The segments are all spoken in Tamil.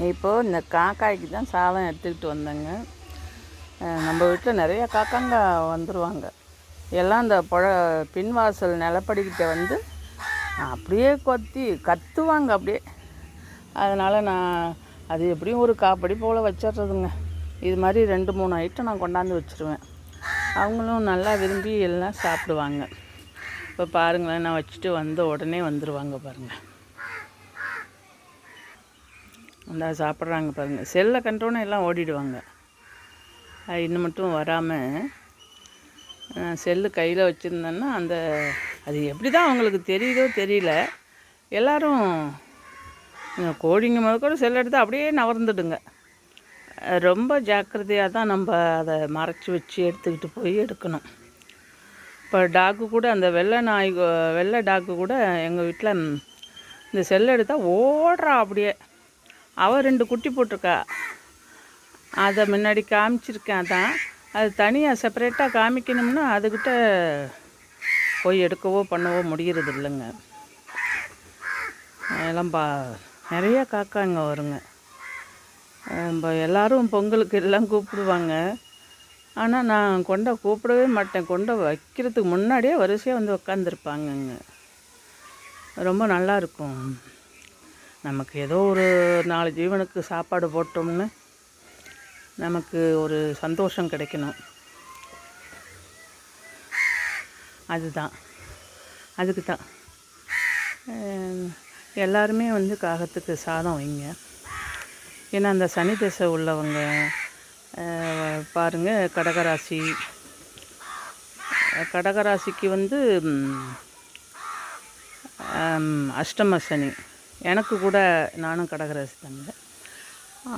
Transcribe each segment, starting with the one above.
இப்போது இந்த காக்காய்க்கு தான் சாதம் எடுத்துக்கிட்டு வந்தேங்க. நம்ம வீட்டில் நிறைய காக்காங்க வந்துடுவாங்க. எல்லாம் இந்த பின்வாசல் நிலப்படிக்கிட்ட வந்து அப்படியே கத்துவாங்க அப்படியே. அதனால் நான் அது எப்படியும் ஒரு காப்படி போல் வச்சிட்றதுங்க. இது மாதிரி 2-3 ஐட்டம் நான் கொண்டாந்து வச்சுருவேன். அவங்களும் நல்லா விரும்பி எல்லாம் சாப்பிடுவாங்க. இப்போ பாருங்களேன், நான் வச்சுட்டு வந்த உடனே வந்துடுவாங்க பாருங்கள். அந்த சாப்பிட்றாங்க பாருங்கள். செல்லை கண்டோன்னே எல்லாம் ஓடிடுவாங்க. இன்னும் மட்டும் வராமல் செல்லு கையில் வச்சுருந்தேன்னா அது எப்படி தான் அவங்களுக்கு தெரியுதோ தெரியல, எல்லோரும் கோழிங்க முதற்கூட செல் எடுத்து அப்படியே நகர்ந்துடுங்க. ரொம்ப ஜாக்கிரதையாக தான் நம்ம அதை மறைச்சி வச்சு எடுத்துக்கிட்டு போய் எடுக்கணும். இப்போ டாக்கு கூட, அந்த வெள்ளை டாக்கு கூட எங்கள் வீட்டில் இந்த செல்லை எடுத்தால் ஓடுறா அப்படியே. அவள் 2 குட்டி போட்டிருக்கா. அதை முன்னாடி காமிச்சிருக்கேன். அது தனியாக செப்பரேட்டாக காமிக்கணும்னா அதுக்கிட்ட போய் எடுக்கவோ பண்ணவோ முடிகிறது இல்லைங்க. எல்லாம் நிறைய காக்காங்க வருங்க. நம்ம எல்லோரும் பொங்கலுக்கு எல்லாம் கூப்பிடுவாங்க. ஆனால் நான் கூப்பிடவே மாட்டேன். வைக்கிறதுக்கு முன்னாடியே வரிசையாக வந்து உக்காந்துருப்பாங்கங்க. ரொம்ப நல்லாயிருக்கும். நமக்கு ஏதோ ஒரு 4 ஜீவனுக்கு சாப்பாடு போட்டோம்னு நமக்கு ஒரு சந்தோஷம் கிடைக்கணும். அதுக்கு தான் எல்லாருமே வந்து காகத்துக்கு சாதம் வைங்க. ஏன்னா அந்த சனி திசை உள்ளவங்க பாருங்கள், கடகராசிக்கு வந்து அஷ்டம சனி. எனக்கு கூட, நானும் கடகராசி தாங்க.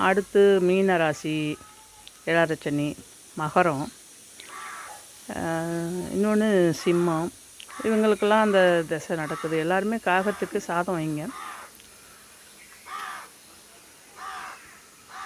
அடுத்து மீன ராசி, 7 சனி, மகரம், இன்னொன்று சிம்மம். இவங்களுக்கெல்லாம் அந்த திசை நடக்குது. எல்லாருமே காகத்துக்கு சாதம் வைங்க.